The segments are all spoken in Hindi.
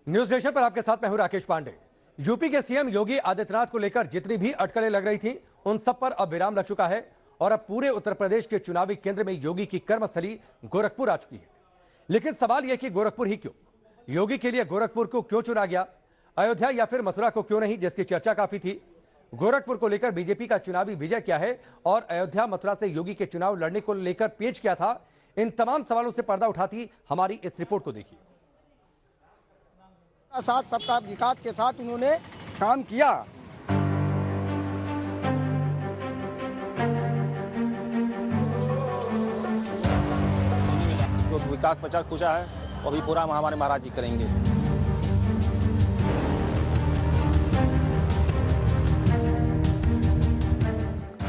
न्यूज नेशन पर आपके साथ मैं हूं राकेश पांडे। यूपी के सीएम योगी आदित्यनाथ को लेकर जितनी भी अटकलें लग रही थी उन सब पर अब विराम लग चुका है और अब पूरे उत्तर प्रदेश के चुनावी केंद्र में योगी की कर्मस्थली गोरखपुर आ चुकी है। लेकिन सवाल यह कि गोरखपुर ही क्यों? योगी के लिए गोरखपुर को क्यों चुना गया? अयोध्या या फिर मथुरा को क्यों नहीं, जिसकी चर्चा काफी थी। गोरखपुर को लेकर बीजेपी का चुनावी विजय क्या है और अयोध्या मथुरा से योगी के चुनाव लड़ने को लेकर पेच क्या था, इन तमाम सवालों से पर्दा उठाती हमारी इस रिपोर्ट को देखिए। साथ सबका विकास के साथ उन्होंने काम किया। जो विकास पचास पूछा है वो भी पूरा हमारे महाराज जी करेंगे।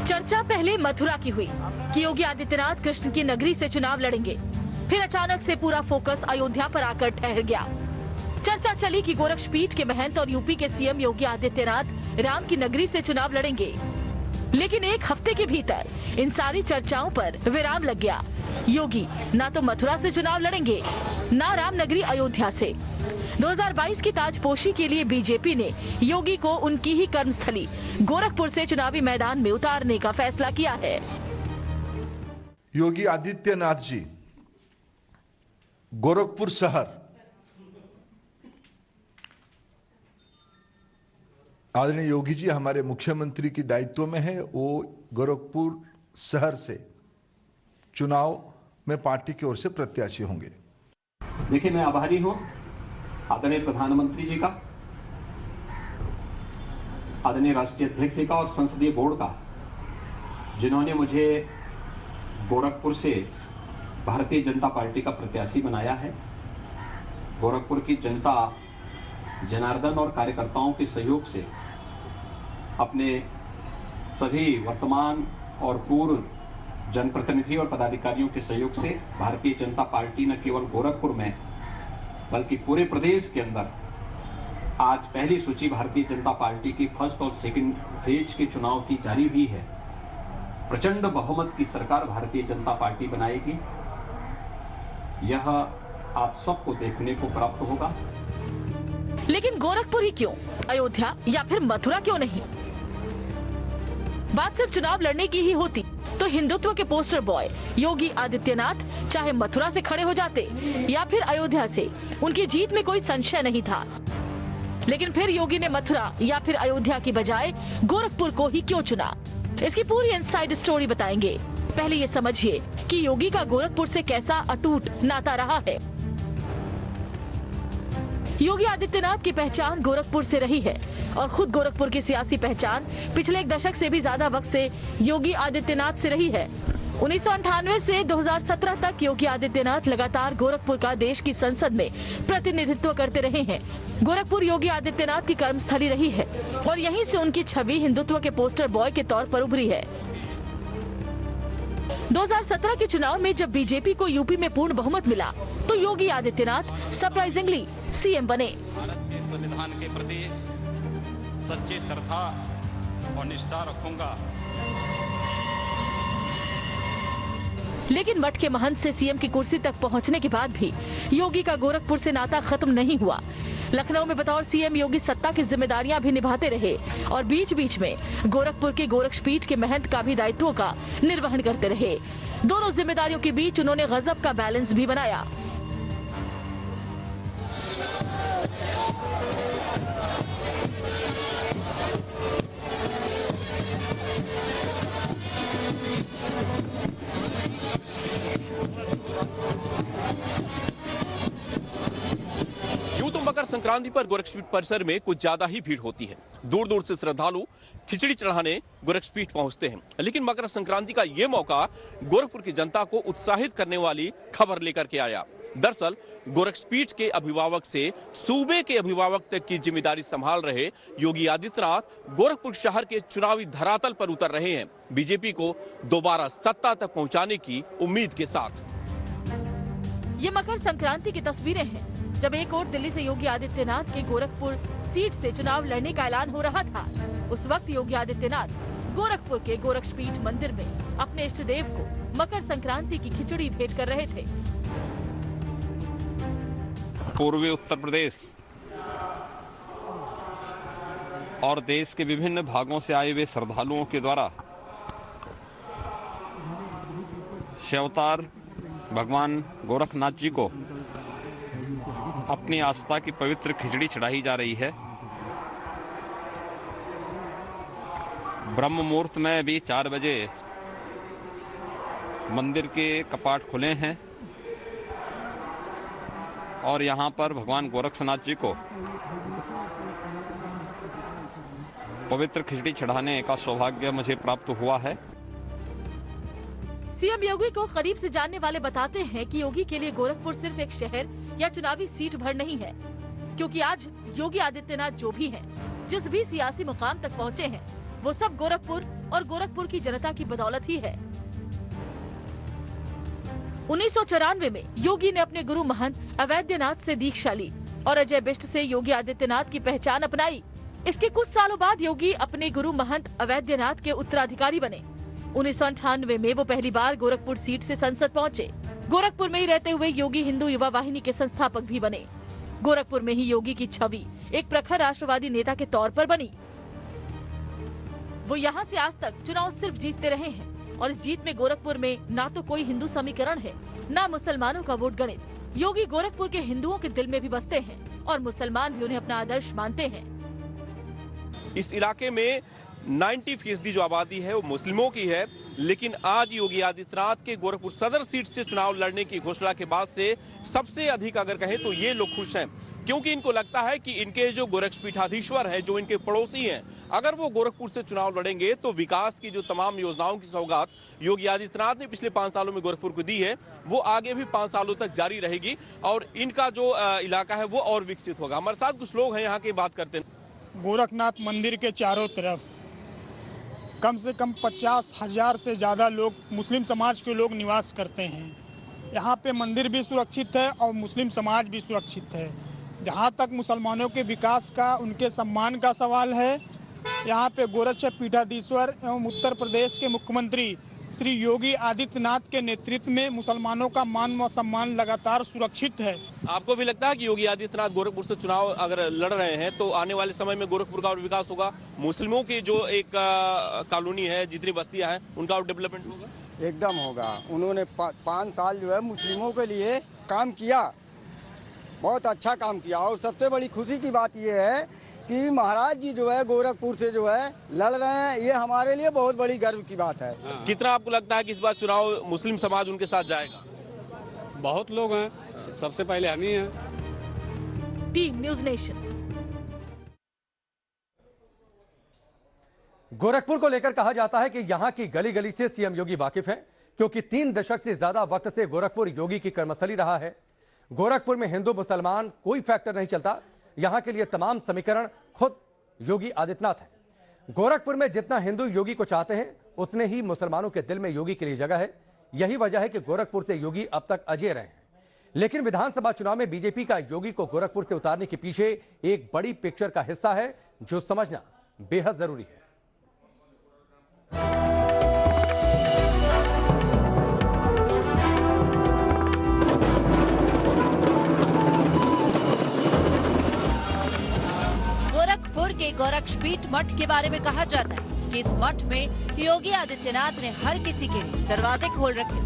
चर्चा पहले मथुरा की हुई कि योगी आदित्यनाथ कृष्ण की नगरी से चुनाव लड़ेंगे। फिर अचानक से पूरा फोकस अयोध्या पर आकर ठहर गया। चर्चा चली कि गोरक्षपीठ के महंत और यूपी के सीएम योगी आदित्यनाथ राम की नगरी से चुनाव लड़ेंगे। लेकिन एक हफ्ते के भीतर इन सारी चर्चाओं पर विराम लग गया। योगी ना तो मथुरा से चुनाव लड़ेंगे, ना राम नगरी अयोध्या से। 2022 की ताजपोशी के लिए बीजेपी ने योगी को उनकी ही कर्मस्थली गोरखपुर से चुनावी मैदान में उतारने का फैसला किया है। योगी आदित्यनाथ जी गोरखपुर शहर, आदरणीय योगी जी हमारे मुख्यमंत्री की दायित्व में है, वो गोरखपुर शहर से चुनाव में पार्टी की ओर से प्रत्याशी होंगे। देखिए, मैं आभारी हूं आदरणीय प्रधानमंत्री जी का, आदरणीय राष्ट्रीय अध्यक्ष जी का और संसदीय बोर्ड का, जिन्होंने मुझे गोरखपुर से भारतीय जनता पार्टी का प्रत्याशी बनाया है। गोरखपुर की जनता जनार्दन और कार्यकर्ताओं के सहयोग से, अपने सभी वर्तमान और पूर्व जनप्रतिनिधि और पदाधिकारियों के सहयोग से भारतीय जनता पार्टी न केवल गोरखपुर में बल्कि पूरे प्रदेश के अंदर आज पहली सूची भारतीय जनता पार्टी की फर्स्ट और सेकंड फेज के चुनाव की जारी हुई है। प्रचंड बहुमत की सरकार भारतीय जनता पार्टी बनाएगी, यह आप सबको देखने को प्राप्त होगा। लेकिन गोरखपुर ही क्यों? अयोध्या या फिर मथुरा क्यों नहीं? बात सिर्फ चुनाव लड़ने की ही होती तो हिंदुत्व के पोस्टर बॉय योगी आदित्यनाथ चाहे मथुरा से खड़े हो जाते या फिर अयोध्या से, उनकी जीत में कोई संशय नहीं था। लेकिन फिर योगी ने मथुरा या फिर अयोध्या की बजाय गोरखपुर को ही क्यों चुना? इसकी पूरी इनसाइड स्टोरी बताएंगे। पहले ये समझिए कि योगी का गोरखपुर से कैसा अटूट नाता रहा है। योगी आदित्यनाथ की पहचान गोरखपुर से रही है और खुद गोरखपुर की सियासी पहचान पिछले एक दशक से भी ज्यादा वक्त से योगी आदित्यनाथ से रही है। 1998 से 2017 तक योगी आदित्यनाथ लगातार गोरखपुर का देश की संसद में प्रतिनिधित्व करते रहे हैं। गोरखपुर योगी आदित्यनाथ की कर्मस्थली रही है और यहीं से उनकी छवि हिंदुत्व के पोस्टर बॉय के तौर पर उभरी है। 2017 के चुनाव में जब बीजेपी को यूपी में पूर्ण बहुमत मिला तो योगी आदित्यनाथ सरप्राइजिंगली सीएम बने। भारत के संविधान के प्रति सच्ची श्रद्धा और निष्ठा रखूंगा। लेकिन मठ के महंत से सीएम की कुर्सी तक पहुंचने के बाद भी योगी का गोरखपुर से नाता खत्म नहीं हुआ। लखनऊ में बतौर सीएम योगी सत्ता की जिम्मेदारियां भी निभाते रहे और बीच बीच में गोरखपुर के गोरक्षपीठ के महंत का भी दायित्वों का निर्वहन करते रहे। दोनों जिम्मेदारियों के बीच उन्होंने गजब का बैलेंस भी बनाया। यूं तो मकर संक्रांति पर गोरक्षपीठ परिसर में कुछ ज्यादा ही भीड़ होती है। दूर दूर से श्रद्धालु खिचड़ी चढ़ाने गोरक्षपीठ पहुंचते हैं। लेकिन मकर संक्रांति का ये मौका गोरखपुर की जनता को उत्साहित करने वाली खबर लेकर के आया। दरअसल गोरक्षपीठ के अभिभावक से सूबे के अभिभावक तक की जिम्मेदारी संभाल रहे योगी आदित्यनाथ गोरखपुर शहर के चुनावी धरातल पर उतर रहे हैं, बीजेपी को दोबारा सत्ता तक पहुंचाने की उम्मीद के साथ। ये मकर संक्रांति की तस्वीरें हैं जब एक और दिल्ली से योगी आदित्यनाथ के गोरखपुर सीट से चुनाव लड़ने का ऐलान हो रहा था। उस वक्त योगी आदित्यनाथ गोरखपुर के गोरक्षपीठ मंदिर में अपने इष्ट देव को मकर संक्रांति की खिचड़ी भेंट कर रहे थे। पूर्वी उत्तर प्रदेश और देश के विभिन्न भागों से आए हुए श्रद्धालुओं के द्वारा शिवावतार भगवान गोरखनाथ जी को अपनी आस्था की पवित्र खिचड़ी चढ़ाई जा रही है। ब्रह्म मुहूर्त में अभी 4 बजे मंदिर के कपाट खुले हैं और यहाँ पर भगवान गोरखनाथ जी को पवित्र खिचड़ी चढ़ाने का सौभाग्य मुझे प्राप्त हुआ है। सीएम योगी को करीब से जानने वाले बताते हैं कि योगी के लिए गोरखपुर सिर्फ एक शहर या चुनावी सीट भर नहीं है, क्योंकि आज योगी आदित्यनाथ जो भी हैं, जिस भी सियासी मुकाम तक पहुँचे हैं, वो सब गोरखपुर और गोरखपुर की जनता की बदौलत ही है। 1994 में योगी ने अपने गुरु महंत अवैधनाथ से दीक्षा ली और अजय बिष्ट से योगी आदित्यनाथ की पहचान अपनाई। इसके कुछ सालों बाद योगी अपने गुरु महंत अवैधनाथ के उत्तराधिकारी बने। 1998 में वो पहली बार गोरखपुर सीट से संसद पहुंचे। गोरखपुर में ही रहते हुए योगी हिंदू युवा वाहिनी के संस्थापक भी बने। गोरखपुर में ही योगी की छवि एक प्रखर राष्ट्रवादी नेता के तौर पर बनी। वो यहाँ से आज तक चुनाव सिर्फ जीतते रहे हैं और इस जीत में गोरखपुर में ना तो कोई हिंदू समीकरण है, ना मुसलमानों का वोट गणित। योगी गोरखपुर के हिंदुओं के दिल में भी बसते हैं और मुसलमान भी उन्हें अपना आदर्श मानते हैं। इस इलाके में 90% जो आबादी है वो मुस्लिमों की है, लेकिन आज योगी आदित्यनाथ के गोरखपुर सदर सीट से चुनाव लड़ने की घोषणा के बाद से सबसे अधिक अगर कहें तो ये लोग खुश हैं, क्योंकि इनको लगता है कि इनके जो गोरक्षपीठाधीश्वर हैं, जो इनके पड़ोसी हैं, अगर वो गोरखपुर से चुनाव लड़ेंगे तो विकास की जो तमाम योजनाओं की सौगात योगी आदित्यनाथ ने पिछले 5 सालों में गोरखपुर को दी है, वो आगे भी 5 सालों तक जारी रहेगी और इनका जो इलाका है वो और विकसित होगा। हमारे साथ कुछ लोग हैं, यहाँ की बात करते हैं। गोरखनाथ मंदिर के चारों तरफ कम से कम 50,000 से ज़्यादा लोग, मुस्लिम समाज के लोग निवास करते हैं। यहाँ पे मंदिर भी सुरक्षित है और मुस्लिम समाज भी सुरक्षित है। जहाँ तक मुसलमानों के विकास का, उनके सम्मान का सवाल है, यहाँ पे गोरक्षपीठाधीश्वर एवं उत्तर प्रदेश के मुख्यमंत्री श्री योगी आदित्यनाथ के नेतृत्व में मुसलमानों का मान व सम्मान लगातार सुरक्षित है। आपको भी लगता है कि योगी आदित्यनाथ गोरखपुर से चुनाव अगर लड़ रहे हैं तो आने वाले समय में गोरखपुर का और विकास होगा, मुस्लिमों की जो एक कॉलोनी है, जितनी बस्तियां हैं, उनका और डेवलपमेंट होगा? एकदम होगा। उन्होंने 5 साल जो है मुस्लिमों के लिए काम किया, बहुत अच्छा काम किया। और सबसे बड़ी खुशी की बात यह है कि महाराज जी जो है गोरखपुर से जो है लड़ रहे हैं, ये हमारे लिए बहुत बड़ी गर्व की बात है। कितना आपको लगता है कि इस बार चुनाव मुस्लिम समाज उनके साथ जाएगा? बहुत लोग हैं, सबसे पहले हम ही हैं। Team news nation. गोरखपुर को लेकर कहा जाता है कि यहां की गली गली से सीएम योगी वाकिफ हैं, क्योंकि 3 दशक से ज्यादा वक्त से गोरखपुर योगी की कर्मस्थली रहा है। गोरखपुर में हिंदू मुसलमान कोई फैक्टर नहीं चलता, यहां के लिए तमाम समीकरण खुद योगी आदित्यनाथ हैं। गोरखपुर में जितना हिंदू योगी को चाहते हैं, उतने ही मुसलमानों के दिल में योगी के लिए जगह है। यही वजह है कि गोरखपुर से योगी अब तक अजेय रहे हैं। लेकिन विधानसभा चुनाव में बीजेपी का योगी को गोरखपुर से उतारने के पीछे एक बड़ी पिक्चर का हिस्सा है, जो समझना बेहद जरूरी है। गोरखपुर के गोरक्षपीठ मठ के बारे में कहा जाता है कि इस मठ में योगी आदित्यनाथ ने हर किसी के लिए दरवाजे खोल रखे।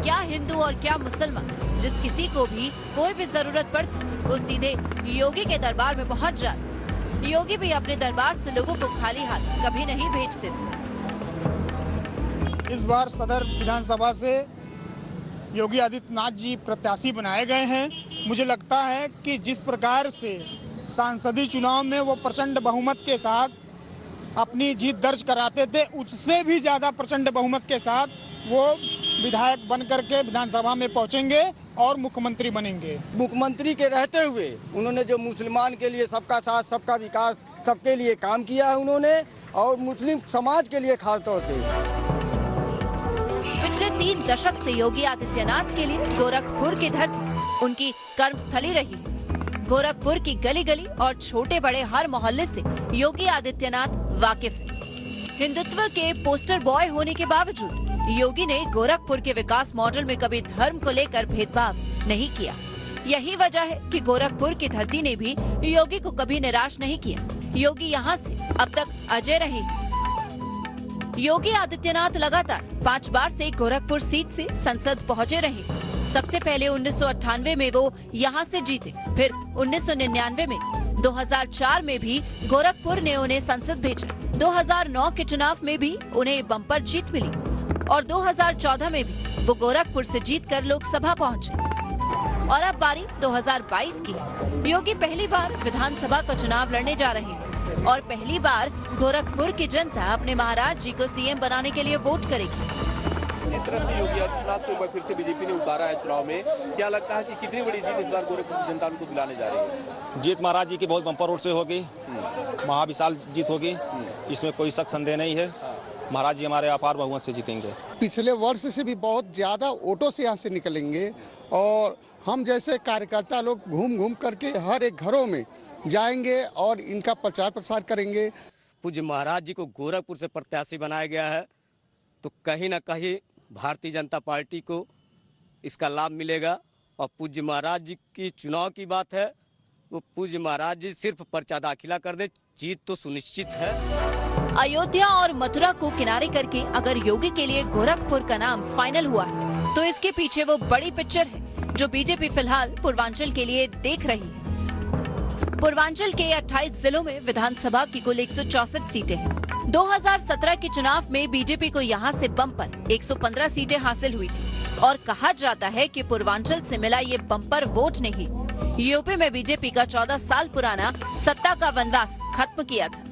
क्या हिंदू और क्या मुसलमान, जिस किसी को भी कोई भी जरूरत पड़ती वो सीधे योगी के दरबार में पहुंच जाते। योगी भी अपने दरबार से लोगों को खाली हाथ कभी नहीं भेजते थे। इस बार सदर विधानसभा से योगी आदित्यनाथ जी प्रत्याशी बनाए गए हैं। मुझे लगता है कि जिस प्रकार से सांसदीय चुनाव में वो प्रचंड बहुमत के साथ अपनी जीत दर्ज कराते थे, उससे भी ज़्यादा प्रचंड बहुमत के साथ वो विधायक बन करके विधानसभा में पहुंचेंगे और मुख्यमंत्री बनेंगे। मुख्यमंत्री के रहते हुए उन्होंने जो मुसलमान के लिए सबका साथ सबका विकास, सबके लिए काम किया है उन्होंने, और मुस्लिम समाज के लिए खासतौर से। पिछले 3 दशक से योगी आदित्यनाथ के लिए गोरखपुर की धरती उनकी कर्मस्थली रही। गोरखपुर की गली गली और छोटे बड़े हर मोहल्ले से योगी आदित्यनाथ वाकिफ हैं। हिंदुत्व के पोस्टर बॉय होने के बावजूद योगी ने गोरखपुर के विकास मॉडल में कभी धर्म को लेकर भेदभाव नहीं किया। यही वजह है कि गोरखपुर की धरती ने भी योगी को कभी निराश नहीं किया। योगी यहाँ से अब तक अजय रहे। योगी आदित्यनाथ लगातार 5 बार से गोरखपुर सीट से संसद पहुँचे रहे। सबसे पहले 1998 में वो यहाँ से जीते, फिर 1999 में, 2004 में भी गोरखपुर ने उन्हें संसद भेजा। 2009 के चुनाव में भी उन्हें बम्पर जीत मिली और 2014 में भी वो गोरखपुर से जीतकर लोकसभा पहुँचे। और अब बारी 2022 की। योगी पहली बार विधानसभा का चुनाव लड़ने जा रहे हैं और पहली बार गोरखपुर की जनता अपने महाराज जी को सीएम बनाने के लिए वोट करेगी। जिस तरह से योगी आदित्यनाथ को एक बार फिर से बीजेपी ने उतारा है चुनाव में, क्या लगता है कि कितनी बड़ी जीत इस बार गोरखपुर की जनता उनको दिलाने जा रही है? जीत महाराज जी की बहुत बम्पर वोट से होगी, महाविशाल जीत होगी, इसमें कोई शक संदेह नहीं है। महाराज जी हमारे अपार बहुमत से जीतेंगे। पिछले वर्ष से भी बहुत ज्यादा वोटों से यहाँ से निकलेंगे और हम जैसे कार्यकर्ता लोग घूम घूम करके हर एक घरों में जाएंगे और इनका प्रचार प्रसार करेंगे। पूज्य महाराज जी को गोरखपुर से प्रत्याशी बनाया गया है, तो कहीं ना कहीं भारतीय जनता पार्टी को इसका लाभ मिलेगा। और पूज्य महाराज जी की चुनाव की बात है, वो पूज्य महाराज जी सिर्फ पर्चा दाखिला कर दे, जीत तो सुनिश्चित है। अयोध्या और मथुरा को किनारे करके अगर योगी के लिए गोरखपुर का नाम फाइनल हुआ है, तो इसके पीछे वो बड़ी पिक्चर है जो बीजेपी फिलहाल पूर्वांचल के लिए देख रही है। पूर्वांचल के 28 जिलों में विधानसभा की कुल 164 सीटें हैं। 2017 के चुनाव में बीजेपी को यहां से बम्पर 115 सीटें हासिल हुई थी और कहा जाता है कि पूर्वांचल से मिला ये बम्पर वोट ने ही यूपी में बीजेपी का 14 साल पुराना सत्ता का वनवास खत्म किया था।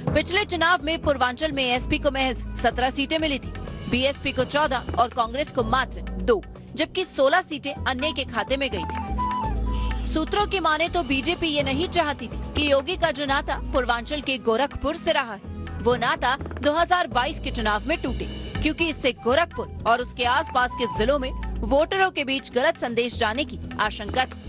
पिछले चुनाव में पूर्वांचल में एसपी को महज 17 सीटें मिली थी, बीएसपी को 14 और कांग्रेस को मात्र 2, जबकि 16 सीटें अन्य के खाते में गई थी। सूत्रों की माने तो बीजेपी ये नहीं चाहती थी कि योगी का जो नाता पूर्वांचल के गोरखपुर से रहा है, वो नाता 2022 के चुनाव में टूटे, क्योंकि इससे गोरखपुर और उसके आसपास के जिलों में वोटरों के बीच गलत संदेश जाने की आशंका थी।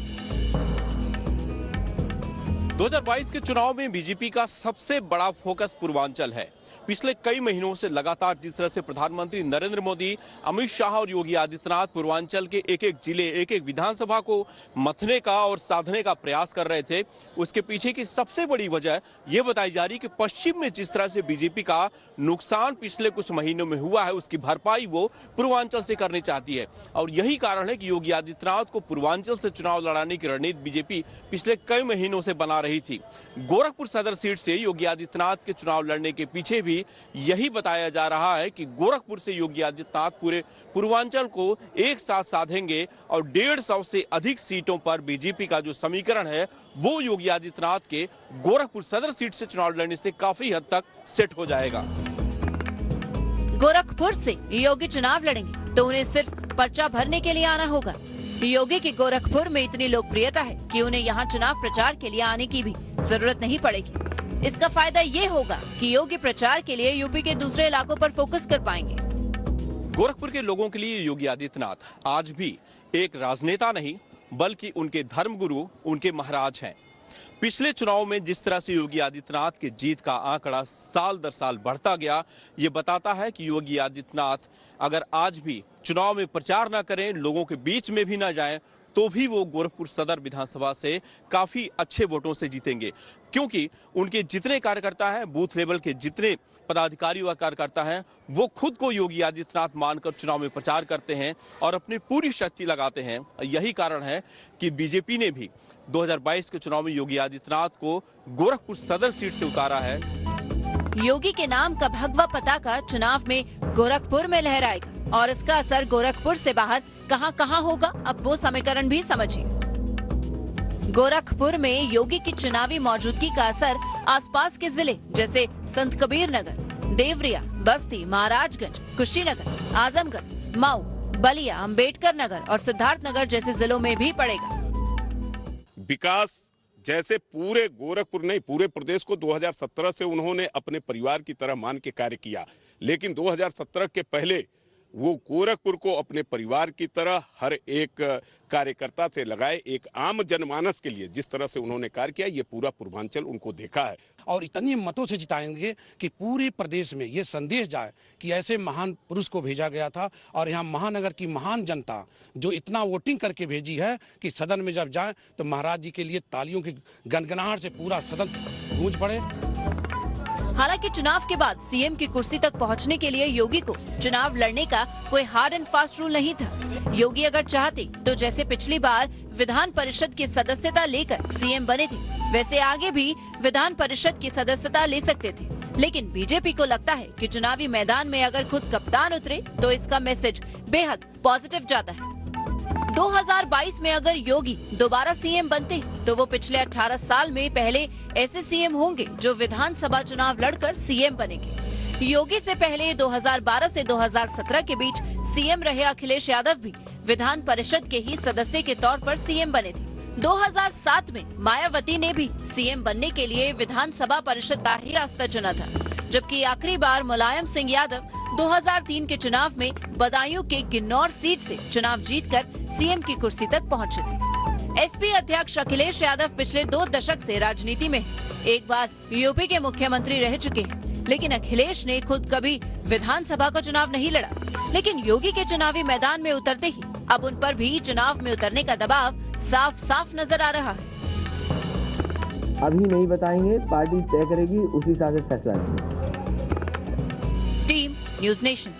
2022 के चुनाव में बीजेपी का सबसे बड़ा फोकस पूर्वांचल है। पिछले कई महीनों से लगातार जिस तरह से प्रधानमंत्री नरेंद्र मोदी, अमित शाह और योगी आदित्यनाथ पूर्वांचल के एक एक जिले, एक एक विधानसभा को मथने का और साधने का प्रयास कर रहे थे, उसके पीछे की सबसे बड़ी वजह ये बताई जा रही कि पश्चिम में जिस तरह से बीजेपी का नुकसान पिछले कुछ महीनों में हुआ है, उसकी भरपाई वो पूर्वांचल से करनी चाहती है। और यही कारण है कि योगी आदित्यनाथ को पूर्वांचल से चुनाव लड़ाने की रणनीति बीजेपी पिछले कई महीनों से बना रही थी। गोरखपुर सदर सीट से योगी आदित्यनाथ के चुनाव लड़ने के पीछे भी यही बताया जा रहा है कि गोरखपुर से योगी आदित्यनाथ पूरे पूर्वांचल को एक साथ साधेंगे और 150 से अधिक सीटों पर बीजेपी का जो समीकरण है वो योगी आदित्यनाथ के गोरखपुर सदर सीट से चुनाव लड़ने से काफी हद तक सेट हो जाएगा। गोरखपुर से योगी चुनाव लड़ेंगे तो उन्हें सिर्फ पर्चा भरने के लिए आना होगा। योगी की गोरखपुर में इतनी लोकप्रियता है कि उन्हें यहाँ चुनाव प्रचार के लिए आने की भी जरूरत नहीं पड़ेगी। इसका फायदा ये होगा कि योगी प्रचार के लिए यूपी के दूसरे इलाकों पर फोकस कर पाएंगे। गोरखपुर के लोगों के लिए योगी आदित्यनाथ आज भी एक राजनेता नहीं, बल्कि उनके धर्मगुरु, उनके महाराज हैं। पिछले चुनाव में जिस तरह से योगी आदित्यनाथ की जीत का आंकड़ा साल दर साल बढ़ता गया, ये बताता है कि योगी आदित्यनाथ अगर आज भी चुनाव में प्रचार न करें, लोगों के बीच में भी न जाएं, तो भी वो गोरखपुर सदर विधानसभा से काफी अच्छे वोटों से जीतेंगे, क्योंकि उनके जितने कार्यकर्ता हैं, बूथ लेवल के जितने पदाधिकारी व कार्यकर्ता हैं, वो खुद को योगी आदित्यनाथ मानकर चुनाव में प्रचार करते हैं और अपनी पूरी शक्ति लगाते हैं। यही कारण है कि बीजेपी ने भी 2022 के चुनाव में योगी आदित्यनाथ को गोरखपुर सदर सीट से उतारा है। योगी के नाम का भगवा पताका चुनाव में गोरखपुर में लहराएगा और इसका असर गोरखपुर से बाहर कहां होगा, अब वो समीकरण भी समझिए। गोरखपुर में योगी की चुनावी मौजूदगी का असर आसपास के जिले जैसे संत कबीर नगर, देवरिया, बस्ती, महाराजगंज, कुशीनगर, आजमगढ़, मऊ, बलिया, अंबेडकर नगर और सिद्धार्थ नगर जैसे जिलों में भी पड़ेगा। विकास जैसे पूरे गोरखपुर नहीं, पूरे प्रदेश को 2017 से उन्होंने अपने परिवार की तरह मान के कार्य किया, लेकिन 2017 के पहले वो गोरखपुर को अपने परिवार की तरह हर एक कार्यकर्ता से लगाए। एक आम जनमानस के लिए जिस तरह से उन्होंने कार्य किया, ये पूरा पूर्वांचल उनको देखा है। और इतने मतों से जिताएंगे कि पूरे प्रदेश में ये संदेश जाए कि ऐसे महान पुरुष को भेजा गया था। और यहाँ महानगर की महान जनता जो इतना वोटिंग करके भेजी है कि सदन में जब जाए तो महाराज जी के लिए तालियों की गनगनाहट से पूरा सदन गूंज पड़े। हालांकि चुनाव के बाद सीएम की कुर्सी तक पहुंचने के लिए योगी को चुनाव लड़ने का कोई हार्ड एंड फास्ट रूल नहीं था। योगी अगर चाहते तो जैसे पिछली बार विधान परिषद की सदस्यता लेकर सीएम बने थे, वैसे आगे भी विधान परिषद की सदस्यता ले सकते थे। लेकिन बीजेपी को लगता है कि चुनावी मैदान में अगर खुद कप्तान उतरे तो इसका मैसेज बेहद पॉजिटिव जाता है। 2022 में अगर योगी दोबारा सीएम बनते तो वो पिछले 18 साल में पहले ऐसे सीएम होंगे जो विधानसभा चुनाव लड़कर सीएम बनेंगे। योगी से पहले 2012 से 2017 के बीच सीएम रहे अखिलेश यादव भी विधान परिषद के ही सदस्य के तौर पर सीएम बने थे। 2007 में मायावती ने भी सीएम बनने के लिए विधानसभा परिषद का ही रास्ता चुना था, जबकि आखिरी बार मुलायम सिंह यादव 2003 के चुनाव में बदायूं के किन्नौर सीट से चुनाव जीतकर सीएम की कुर्सी तक पहुंचे थे। एसपी अध्यक्ष अखिलेश यादव पिछले 2 दशक से राजनीति में एक बार यूपी के मुख्यमंत्री रह चुके हैं, लेकिन अखिलेश ने खुद कभी विधानसभा का चुनाव नहीं लड़ा। लेकिन योगी के चुनावी मैदान में उतरते ही अब उन पर भी चुनाव में उतरने का दबाव साफ साफ नजर आ रहा है। अभी नहीं बताएंगे, पार्टी तय करेगी, उसी हिसाब से फैसला लेंगे। Team news nation.